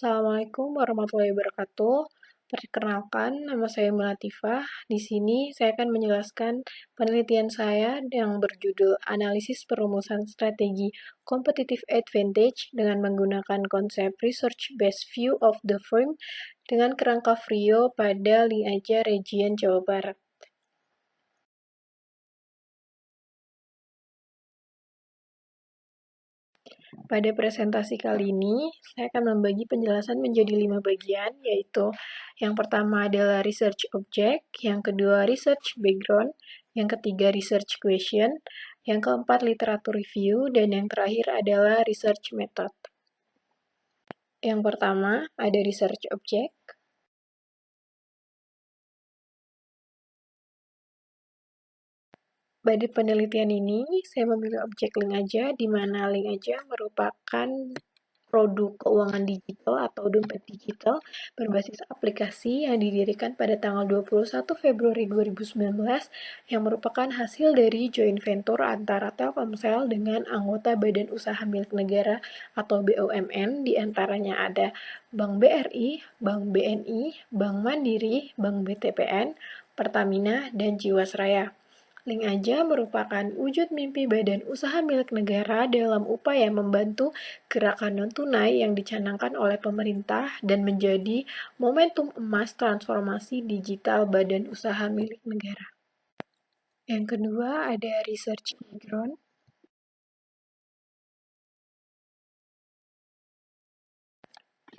Assalamualaikum warahmatullahi wabarakatuh. Perkenalkan, nama saya Melatifah. Di sini saya akan menjelaskan penelitian saya yang berjudul Analisis Perumusan Strategi Competitive Advantage dengan menggunakan konsep Research-Based View of the Firm dengan kerangka FRIO pada Lingaja Region Jawa Barat. Pada presentasi kali ini, saya akan membagi penjelasan menjadi 5 bagian, yaitu yang pertama adalah research object, yang kedua research background, yang ketiga research question, yang keempat literatur review, dan yang terakhir adalah research method. Yang pertama ada research object. Pada penelitian ini, saya memilih objek Lingaja, di mana Lingaja merupakan produk keuangan digital atau dompet digital berbasis aplikasi yang didirikan pada tanggal 21 Februari 2019 yang merupakan hasil dari joint venture antara Telkomsel dengan anggota Badan Usaha Milik Negara atau BUMN, diantaranya ada Bank BRI, Bank BNI, Bank Mandiri, Bank BTPN, Pertamina, dan Jiwasraya. Lingaja merupakan wujud mimpi badan usaha milik negara dalam upaya membantu gerakan non-tunai yang dicanangkan oleh pemerintah dan menjadi momentum emas transformasi digital badan usaha milik negara. Yang kedua ada research background.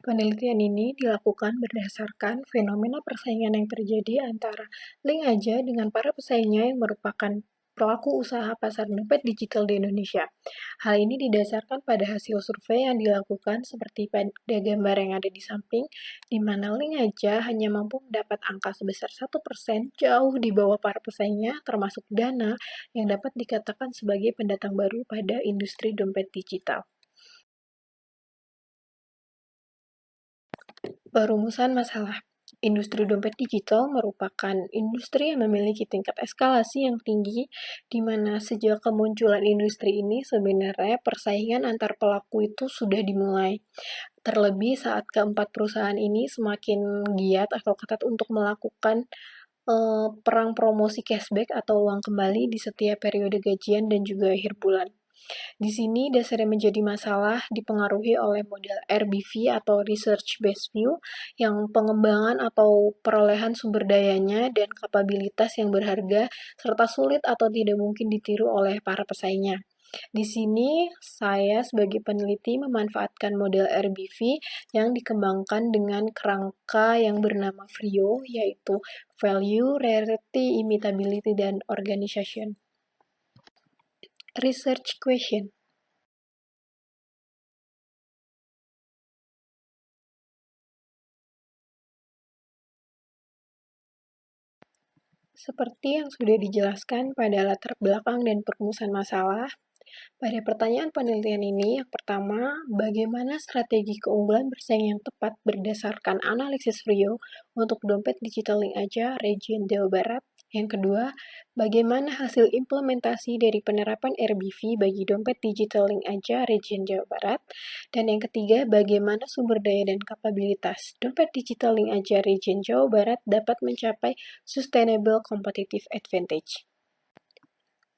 Penelitian ini dilakukan berdasarkan fenomena persaingan yang terjadi antara Lingaja dengan para pesaingnya yang merupakan pelaku usaha pasar dompet digital di Indonesia. Hal ini didasarkan pada hasil survei yang dilakukan seperti pada gambar yang ada di samping, di mana Lingaja hanya mampu mendapat angka sebesar 1% jauh di bawah para pesaingnya, termasuk Dana yang dapat dikatakan sebagai pendatang baru pada industri dompet digital. Perumusan masalah. Industri dompet digital merupakan industri yang memiliki tingkat eskalasi yang tinggi, di mana sejak kemunculan industri ini sebenarnya persaingan antar pelaku itu sudah dimulai. Terlebih saat keempat perusahaan ini semakin giat atau ketat untuk melakukan perang promosi cashback atau uang kembali di setiap periode gajian dan juga akhir bulan. Di sini dasarnya menjadi masalah dipengaruhi oleh model RBV atau Research Based View yang pengembangan atau perolehan sumber dayanya dan kapabilitas yang berharga serta sulit atau tidak mungkin ditiru oleh para pesaingnya. Di sini, saya sebagai peneliti memanfaatkan model RBV yang dikembangkan dengan kerangka yang bernama FRIO, yaitu Value, Rarity, Imitability, dan Organization. Research question. Seperti yang sudah dijelaskan pada latar belakang dan perumusan masalah, pada pertanyaan penelitian ini, yang pertama, bagaimana strategi keunggulan bersaing yang tepat berdasarkan analisis FRIO untuk dompet digital Lingaja region Jawa Barat? Yang kedua, bagaimana hasil implementasi dari penerapan RBV bagi dompet digital Lingaja region Jawa Barat? Dan yang ketiga, bagaimana sumber daya dan kapabilitas dompet digital Lingaja region Jawa Barat dapat mencapai sustainable competitive advantage?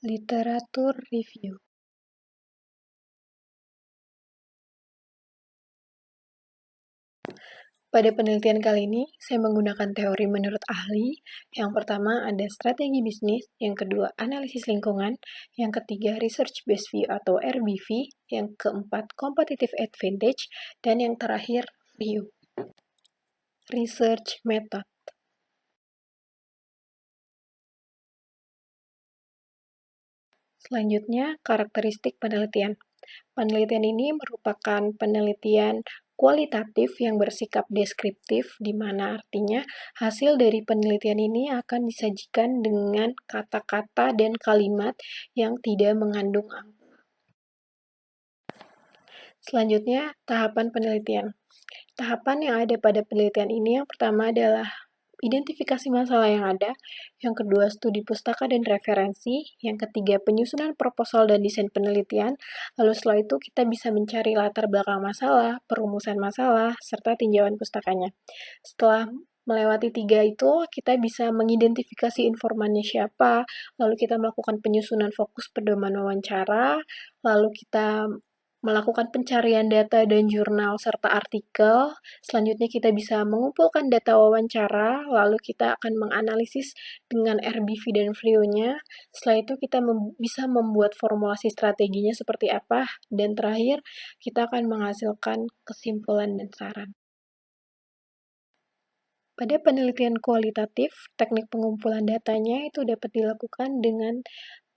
Literatur review. Pada penelitian kali ini, saya menggunakan teori menurut ahli. Yang pertama ada strategi bisnis, yang kedua analisis lingkungan, yang ketiga research based view atau RBV, yang keempat competitive advantage, dan yang terakhir view. Research method. Selanjutnya, karakteristik penelitian. Penelitian ini merupakan penelitian kualitatif yang bersikap deskriptif, di mana artinya hasil dari penelitian ini akan disajikan dengan kata-kata dan kalimat yang tidak mengandung angka. Selanjutnya, tahapan penelitian. Tahapan yang ada pada penelitian ini yang pertama adalah identifikasi masalah yang ada, yang kedua studi pustaka dan referensi, yang ketiga penyusunan proposal dan desain penelitian, lalu setelah itu kita bisa mencari latar belakang masalah, perumusan masalah, serta tinjauan pustakanya. Setelah melewati tiga itu, kita bisa mengidentifikasi informannya siapa, lalu kita melakukan penyusunan fokus pedoman wawancara, lalu kita melakukan pencarian data dan jurnal serta artikel. Selanjutnya kita bisa mengumpulkan data wawancara, lalu kita akan menganalisis dengan RBV dan Vrio-nya. Setelah itu kita bisa membuat formulasi strateginya seperti apa, dan terakhir kita akan menghasilkan kesimpulan dan saran. Pada penelitian kualitatif, teknik pengumpulan datanya itu dapat dilakukan dengan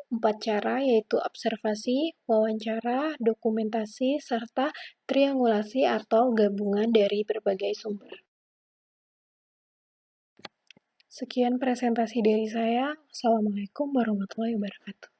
4 cara, yaitu observasi, wawancara, dokumentasi, serta triangulasi atau gabungan dari berbagai sumber. Sekian presentasi dari saya. Assalamualaikum warahmatullahi wabarakatuh.